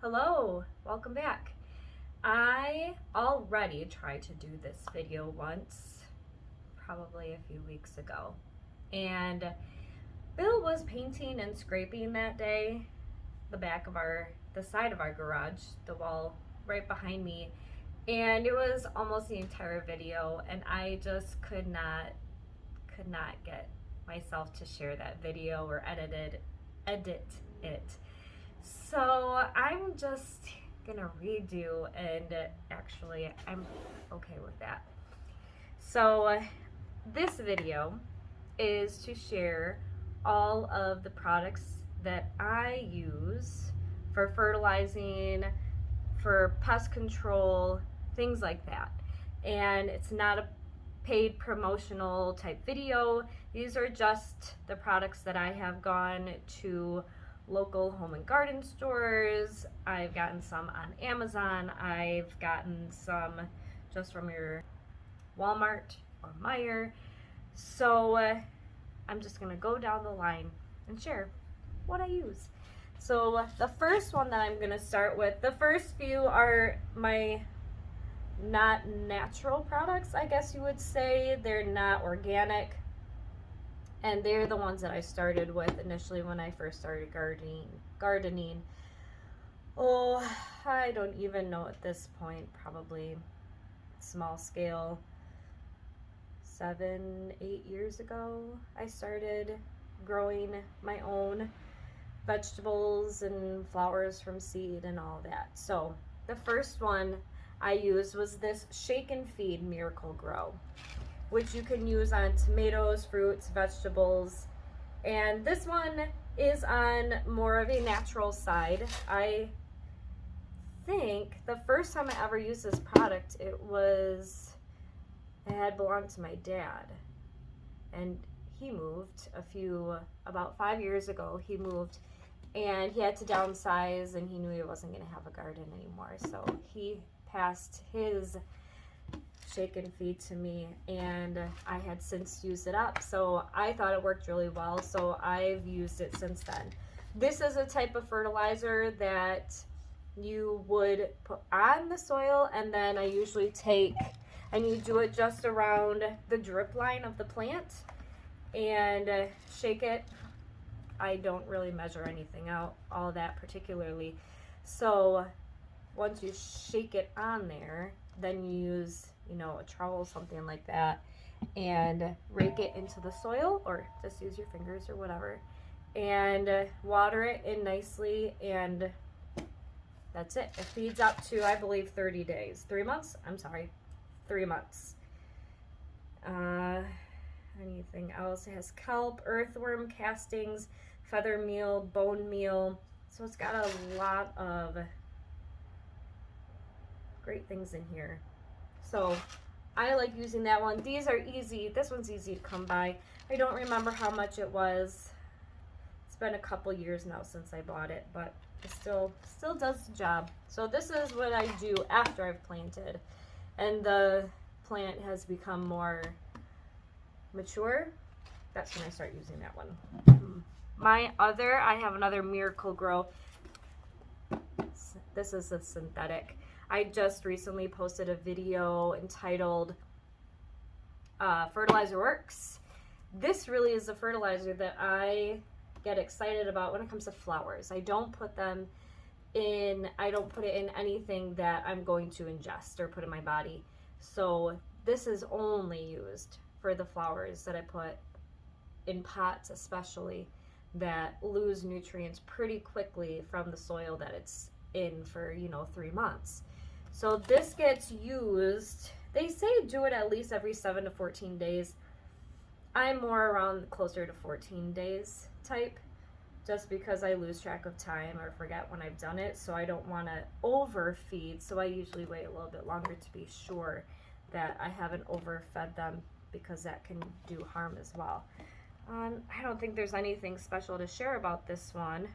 Hello, welcome back. I already tried to do this video once, probably a few weeks ago, and Bill was painting and scraping that day the side of our garage, the wall right behind me, and it was almost the entire video, and I just could not get myself to share that video or edit it. So I'm just gonna redo, and actually I'm okay with that. So this video is to share all of the products that I use for fertilizing, for pest control, things like that. And it's not a paid promotional type video. These are just the products that I have gone to local home and garden stores. I've gotten some on Amazon. I've gotten some just from your Walmart or Meijer. So I'm just gonna go down the line and share what I use. So the first one that I'm gonna start with, the first few are my not natural products, I guess you would say. They're not organic, and they're the ones that I started with initially when I first started gardening. Oh, I don't even know at this point, probably small scale, 7-8 years ago I started growing my own vegetables and flowers from seed and all that. So the first one I used was this Shake and Feed Miracle Grow, which you can use on tomatoes, fruits, vegetables. And this one is on more of a natural side. I think the first time I ever used this product, it had belonged to my dad. And he moved about 5 years ago, he moved, and he had to downsize, and he knew he wasn't gonna have a garden anymore. So he passed his Shake and Feed to me, and I had since used it up. So I thought it worked really well, so I've used it since then. This is a type of fertilizer that you would put on the soil, and then I usually take and you do it just around the drip line of the plant and shake it. I don't really measure anything out all that particularly. So once you shake it on there, then you use, a trowel, something like that, and rake it into the soil, or just use your fingers or whatever, and water it in nicely, and that's it. It feeds up to, I believe, 30 days. 3 months? I'm sorry, 3 months. Anything else? It has kelp, earthworm castings, feather meal, bone meal. So it's got a lot of great things in here. So I like using that one. These are easy. This one's easy to come by. I don't remember how much it was. It's been a couple years now since I bought it, but it still does the job. So this is what I do after I've planted and the plant has become more mature. That's when I start using that one. I have another Miracle Grow. This is a synthetic. I just recently posted a video entitled Fertilizer Works. This really is a fertilizer that I get excited about when it comes to flowers. I don't put it in anything that I'm going to ingest or put in my body. So this is only used for the flowers that I put in pots, especially, that lose nutrients pretty quickly from the soil that it's in for 3 months. So this gets used, they say do it at least every 7 to 14 days. I'm more around closer to 14 days type, just because I lose track of time or forget when I've done it. So I don't want to overfeed, so I usually wait a little bit longer to be sure that I haven't overfed them, because that can do harm as well. I don't think there's anything special to share about this one.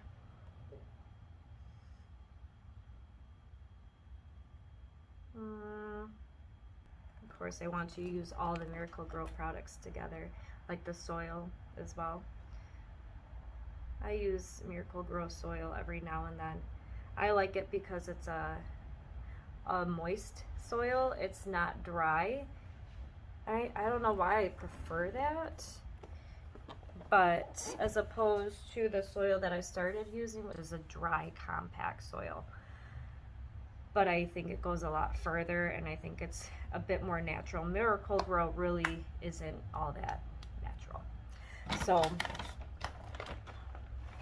Of course, I want to use all the Miracle Grow products together, like the soil as well. I use Miracle Grow soil every now and then. I like it because it's a moist soil. It's not dry. I don't know why I prefer that, but as opposed to the soil that I started using, which is a dry compact soil. But I think it goes a lot further, and I think it's a bit more natural. Miracle-Gro really isn't all that natural. So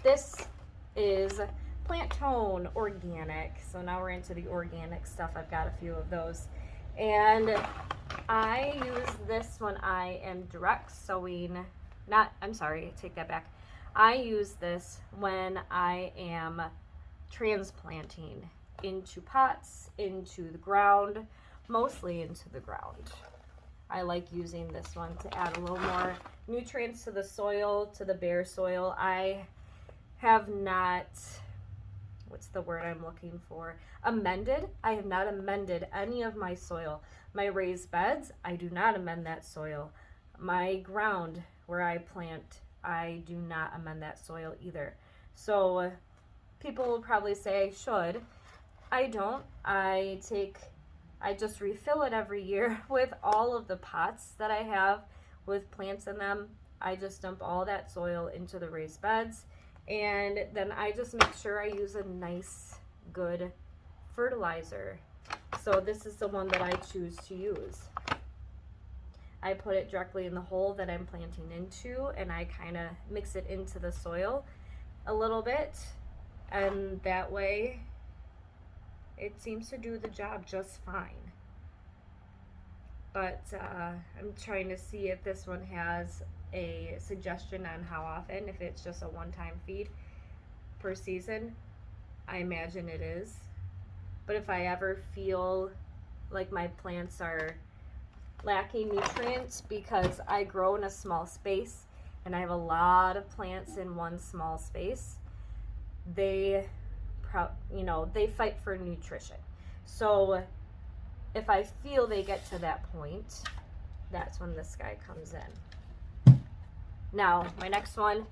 this is Plant Tone Organic. So now we're into the organic stuff. I've got a few of those. And I use this when I am direct sowing. Take that back. I use this when I am transplanting into pots, into the ground, mostly into the ground. I like using this one to add a little more nutrients to the soil, to the bare soil. I have not, what's the word I'm looking for? Amended. I have not amended any of my soil. My raised beds, I do not amend that soil. My ground where I plant, I do not amend that soil either. So people will probably say I should. I don't. I just refill it every year with all of the pots that I have with plants in them. I just dump all that soil into the raised beds, and then I just make sure I use a nice, good fertilizer. So this is the one that I choose to use. I put it directly in the hole that I'm planting into, and I kind of mix it into the soil a little bit, and that way it seems to do the job just fine. But I'm trying to see if this one has a suggestion on how often, if it's just a one-time feed per season. I imagine it is. But if I ever feel like my plants are lacking nutrients, because I grow in a small space and I have a lot of plants in one small space, they fight for nutrition. So if I feel they get to that point, that's when this guy comes in. Now, my next one,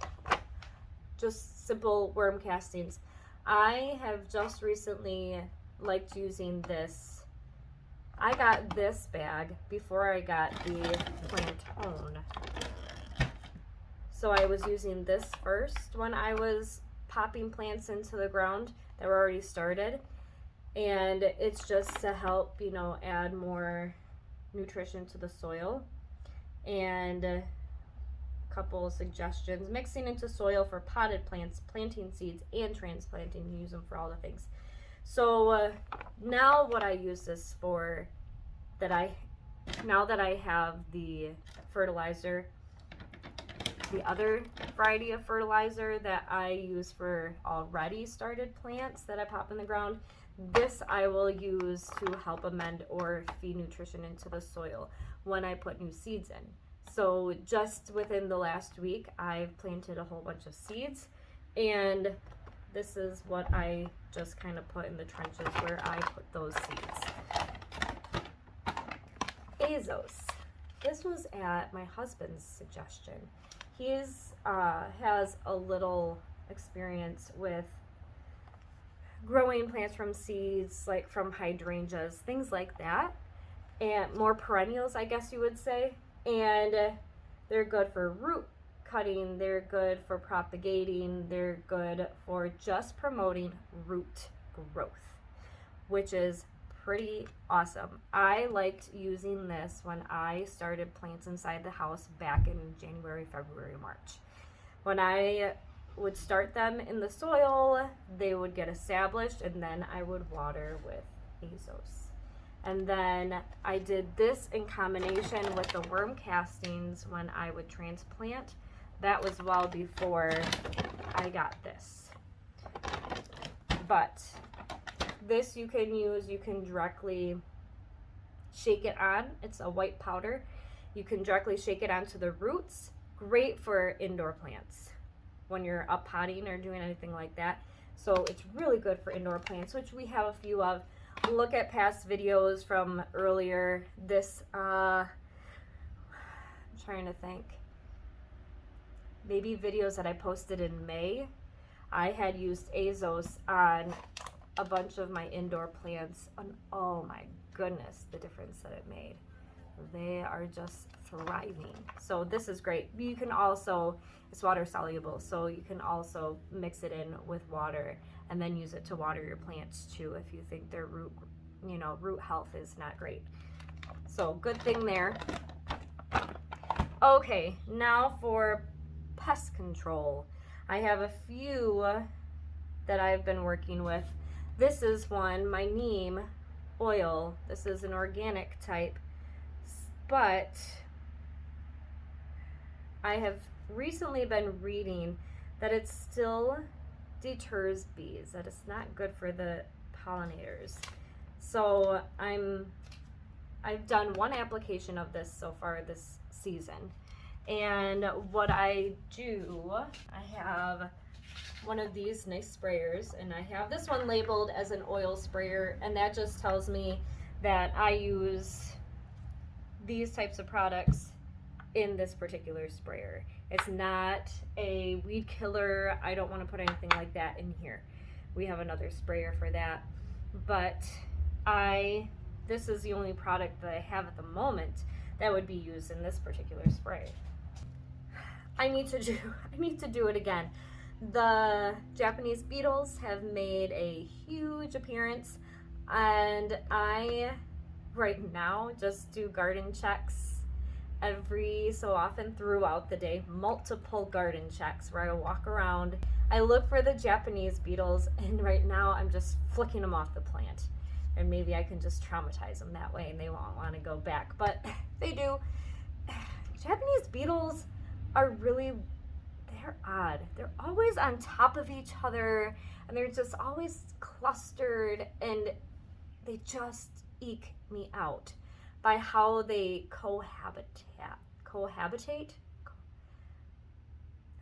just simple worm castings. I have just recently liked using this. I got this bag before I got the Plant Tone. So I was using this first when I was popping plants into the ground that were already started, and it's just to help add more nutrition to the soil. And a couple of suggestions: mixing into soil for potted plants, planting seeds, and transplanting. You use them for all the things. So now what I use this for, now that I have the fertilizer, the other variety of fertilizer that I use for already started plants that I pop in the ground, this I will use to help amend or feed nutrition into the soil when I put new seeds in. So just within the last week, I've planted a whole bunch of seeds, and this is what I just kind of put in the trenches where I put those seeds. Azos. This was at my husband's suggestion. He has a little experience with growing plants from seeds, like from hydrangeas, things like that, and more perennials, I guess you would say. And they're good for root cutting, they're good for propagating, they're good for just promoting root growth, which is pretty awesome. I liked using this when I started plants inside the house back in January, February, March. When I would start them in the soil, they would get established, and then I would water with Azos. And then I did this in combination with the worm castings when I would transplant. That was well before I got this. But this you can use, you can directly shake it on. It's a white powder. You can directly shake it onto the roots. Great for indoor plants when you're up potting or doing anything like that. So it's really good for indoor plants, which we have a few of. Look at past videos from earlier. This, I'm trying to think. Maybe videos that I posted in May. I had used Azos on a bunch of my indoor plants, and oh my goodness, the difference that it made. They are just thriving. So this is great. You can also, it's water soluble, so you can also mix it in with water and then use it to water your plants too if you think their root health is not great. So good thing there. Okay, now for pest control. I have a few that I've been working with. This is one, my neem oil. This is an organic type, but I have recently been reading that it still deters bees, that it's not good for the pollinators. So I've done one application of this so far this season. And what I do, I have one of these nice sprayers, and I have this one labeled as an oil sprayer, and that just tells me that I use these types of products in this particular sprayer. It's not a weed killer. I don't want to put anything like that in here. We have another sprayer for that, but this is the only product that I have at the moment that would be used in this particular spray. I need to do it again. The Japanese beetles have made a huge appearance, and I right now just do garden checks every so often throughout the day, multiple garden checks where I walk around, I look for the Japanese beetles, and right now I'm just flicking them off the plant. And maybe I can just traumatize them that way and they won't want to go back, but they do. Japanese beetles are really, they're odd. They're always on top of each other, and they're just always clustered, and they just eke me out by how they cohabitate,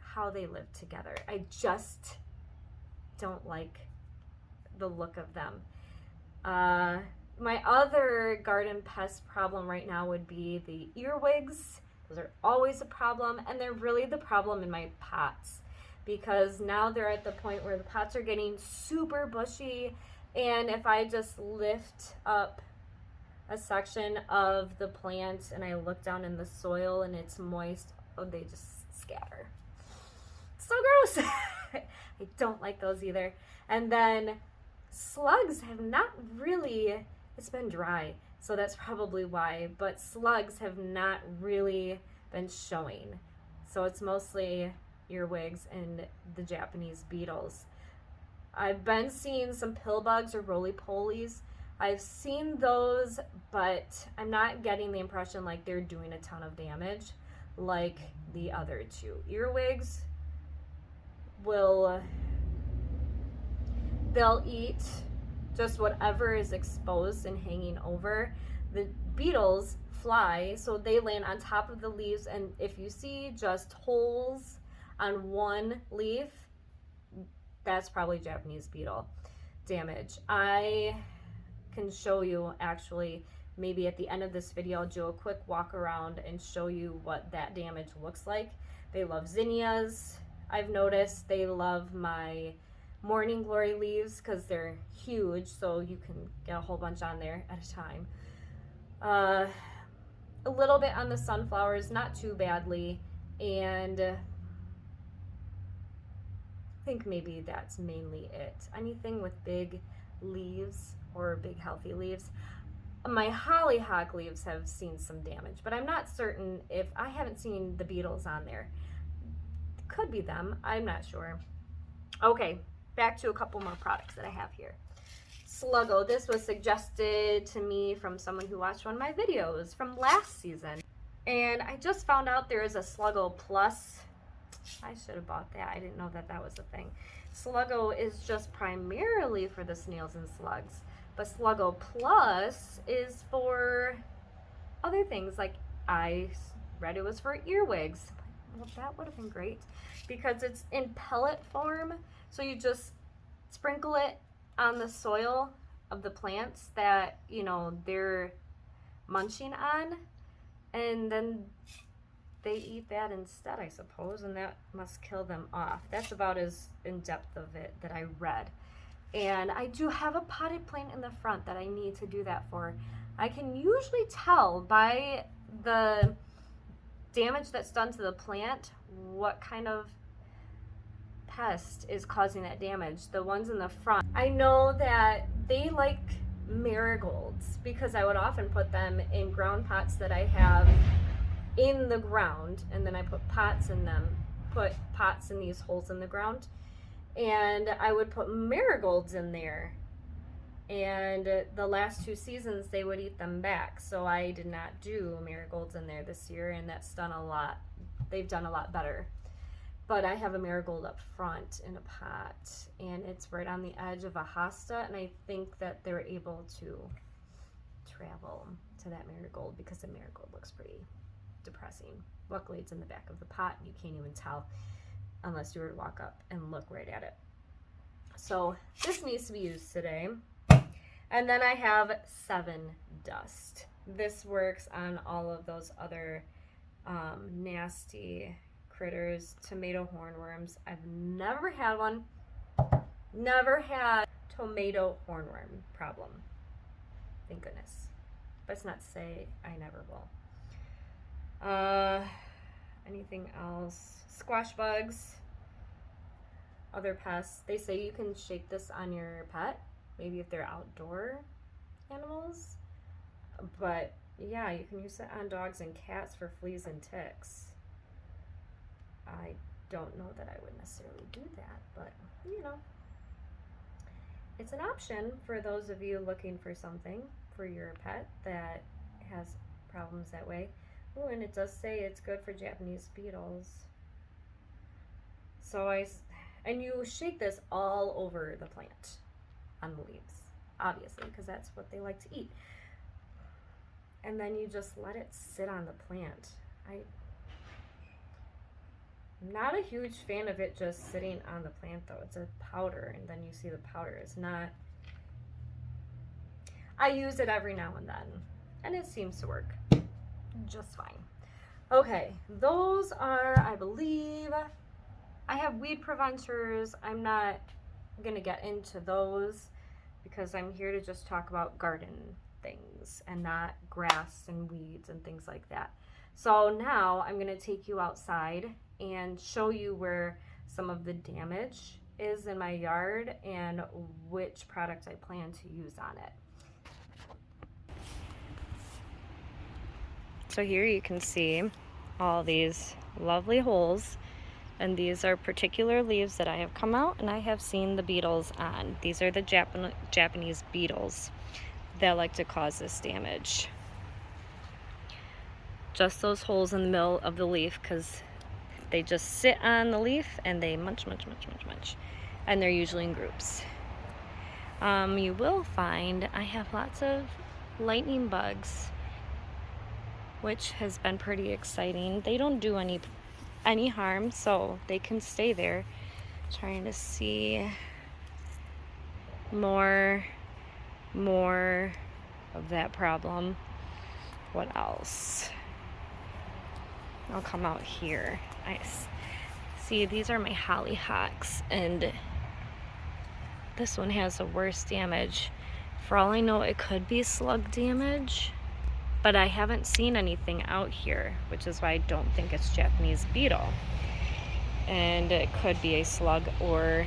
how they live together. I just don't like the look of them. My other garden pest problem right now would be the earwigs. Those are always a problem, and they're really the problem in my pots, because now they're at the point where the pots are getting super bushy, and if I just lift up a section of the plant and I look down in the soil and it's moist, oh, they just scatter. So gross. I don't like those either. And then slugs have not really, it's been dry, so that's probably why, but slugs have not really been showing. So it's mostly earwigs and the Japanese beetles. I've been seeing some pill bugs or roly-polies. I've seen those, but I'm not getting the impression like they're doing a ton of damage like the other two. Earwigs they'll eat just whatever is exposed and hanging over. The beetles fly, so they land on top of the leaves, and if you see just holes on one leaf, that's probably Japanese beetle damage. I can show you, actually, maybe at the end of this video, I'll do a quick walk around and show you what that damage looks like. They love zinnias. I've noticed they love my morning glory leaves because they're huge, so you can get a whole bunch on there at a time. A little bit on the sunflowers, not too badly, and I think maybe that's mainly it. Anything with big leaves or big healthy leaves. My hollyhock leaves have seen some damage, but I'm not certain if I haven't seen the beetles on there. Could be them, I'm not sure. Okay, back to a couple more products that I have here. Sluggo, this was suggested to me from someone who watched one of my videos from last season. And I just found out there is a Sluggo Plus. I should have bought that. I didn't know that that was a thing. Sluggo is just primarily for the snails and slugs, but Sluggo Plus is for other things, like I read it was for earwigs. Well, that would have been great because it's in pellet form, so you just sprinkle it on the soil of the plants that, you know, they're munching on, and then they eat that instead, I suppose, and that must kill them off. That's about as in depth of it that I read. And I do have a potted plant in the front that I need to do that for. I can usually tell by the damage that's done to the plant what kind of pest is causing that damage. The ones in the front, I know that they like marigolds because I would often put them in ground pots that I have in the ground, and then I put pots in them, put pots in these holes in the ground, and I would put marigolds in there, and the last 2 seasons they would eat them back. So I did not do marigolds in there this year, and that's done a lot. They've done a lot better. But I have a marigold up front in a pot, and it's right on the edge of a hosta, and I think that they're able to travel to that marigold because the marigold looks pretty depressing. Luckily it's in the back of the pot and you can't even tell unless you were to walk up and look right at it. So this needs to be used today. And then I have 7 dust. This works on all of those other nasty critters, tomato hornworms. I've never had one, never had tomato hornworm problem, thank goodness. But it's not to say I never will. Anything else? Squash bugs, other pests. They say you can shake this on your pet, maybe if they're outdoor animals. But yeah, you can use it on dogs and cats for fleas and ticks. I don't know that I would necessarily do that, but you know, it's an option for those of you looking for something for your pet that has problems that way. Oh, and it does say it's good for Japanese beetles. So and you shake this all over the plant on the leaves, obviously, because that's what they like to eat. And then you just let it sit on the plant. I'm not a huge fan of it just sitting on the plant though. It's a powder, and then you see the powder is not. I use it every now and then, and it seems to work just fine. Okay, those are, I believe, I have weed preventers. I'm not gonna get into those because I'm here to just talk about garden things and not grass and weeds and things like that. So now I'm gonna take you outside and show you where some of the damage is in my yard and which product I plan to use on it. So here you can see all these lovely holes, and these are particular leaves that I have come out and I have seen the beetles on. These are the Japanese beetles that like to cause this damage. Just those holes in the middle of the leaf, because they just sit on the leaf and they munch, and they're usually in groups. You will find I have lots of lightning bugs, which has been pretty exciting. They don't do any harm, so they can stay there. Trying to see more of that problem. What else? I'll come out here. Nice. See, these are my hollyhocks, and this one has the worst damage. For all I know, it could be slug damage, but I haven't seen anything out here, which is why I don't think it's Japanese beetle. And it could be a slug or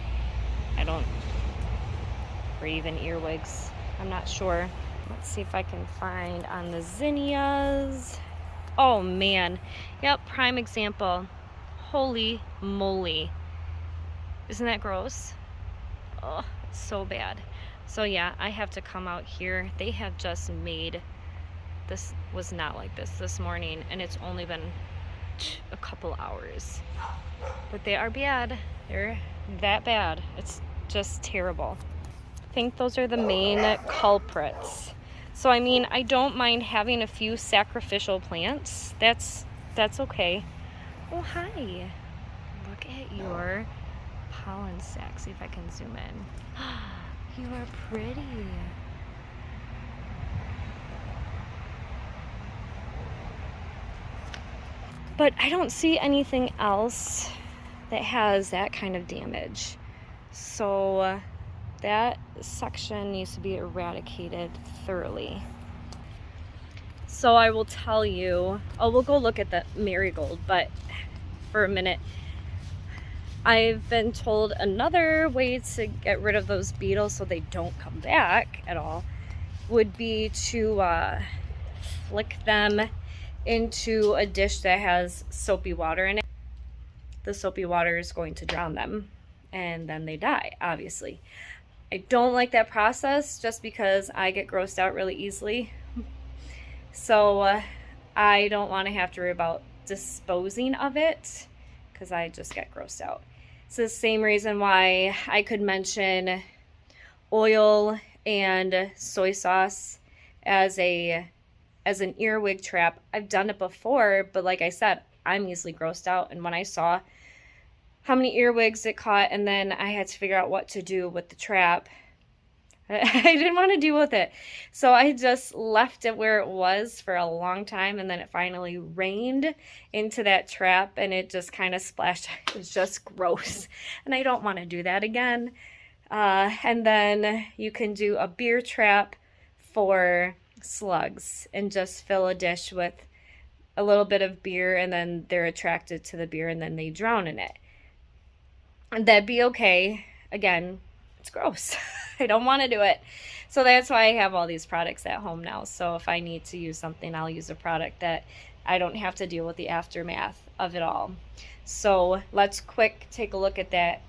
or even earwigs. I'm not sure. Let's see if I can find on the zinnias. Oh man, yep, prime example. Holy moly. Isn't that gross? Oh, it's so bad. So yeah, I have to come out here. They have just made, this was not like this morning, and it's only been a couple hours. But they are bad. They're that bad. It's just terrible. I think those are the main culprits. So I mean, I don't mind having a few sacrificial plants. That's okay. Oh, hi. Look at your pollen sac. See if I can zoom in. You are pretty. But I don't see anything else that has that kind of damage. So that section needs to be eradicated thoroughly. So I will tell you, we'll go look at the marigold, but for a minute, I've been told another way to get rid of those beetles so they don't come back at all would be to flick them into a dish that has soapy water in it. The soapy water is going to drown them and then they die, obviously. I don't like that process just because I get grossed out really easily. So I don't want to have to worry about disposing of it because I just get grossed out. It's the same reason why I could mention oil and soy sauce as an earwig trap. I've done it before, but like I said, I'm easily grossed out. And when I saw how many earwigs it caught and then I had to figure out what to do with the trap, I didn't want to deal with it. So I just left it where it was for a long time, and then it finally rained into that trap and it just kind of splashed. It was just gross. And I don't want to do that again. And then you can do a beer trap for slugs and just fill a dish with a little bit of beer, and then they're attracted to the beer and then they drown in it. And that'd be okay. Again, it's gross. I don't want to do it. So that's why I have all these products at home now. So if I need to use something, I'll use a product that I don't have to deal with the aftermath of it all. So let's quick take a look at that,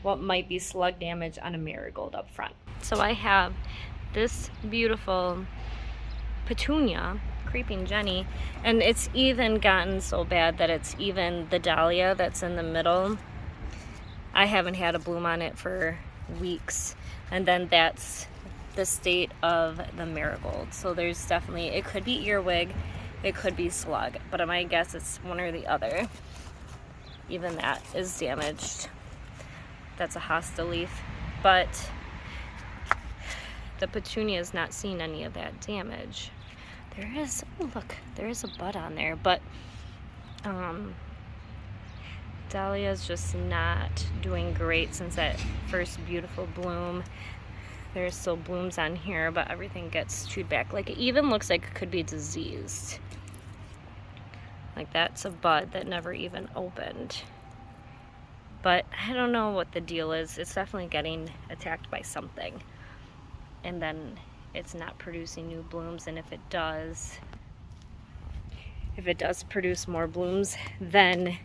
what might be slug damage on a marigold up front. So I have this beautiful petunia, creeping Jenny, and it's even gotten so bad that it's even the dahlia that's in the middle. I haven't had a bloom on it for weeks, and then that's the state of the marigold. So there's definitely, it could be earwig, it could be slug, but my guess it's one or the other. Even that is damaged. That's a hosta leaf, but the petunia is not seeing any of that damage. There is, oh look, there is a bud on there, but dahlia is just not doing great since that first beautiful bloom. There's still blooms on here, but everything gets chewed back. Like, it even looks like it could be diseased. Like, that's a bud that never even opened. But I don't know what the deal is. It's definitely getting attacked by something. And then it's not producing new blooms, and if it does produce more blooms, then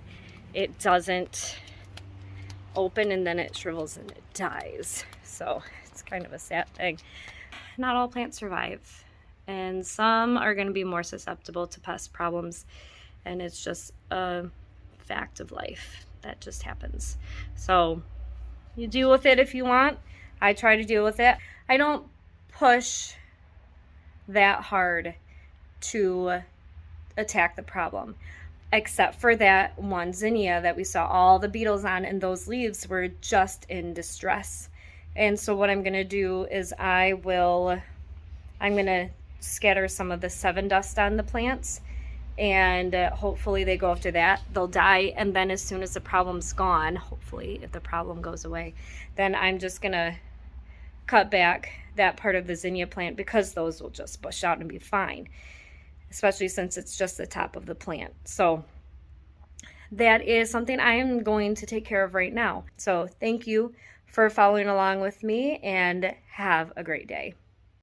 it doesn't open, and then it shrivels and it dies. So it's kind of a sad thing. Not all plants survive, and some are going to be more susceptible to pest problems, and it's just a fact of life. That just happens. So you deal with it if you want. I try to deal with it. I don't push that hard to attack the problem, except for that one zinnia that we saw all the beetles on, and those leaves were just in distress. And so what I'm going to do is I'm going to scatter some of the 7 dust on the plants, and hopefully they go after that. They'll die, and then as soon as the problem's gone, hopefully if the problem goes away, then I'm just going to cut back that part of the zinnia plant, because those will just bush out and be fine, especially since it's just the top of the plant. So that is something I am going to take care of right now. So thank you for following along with me, and have a great day.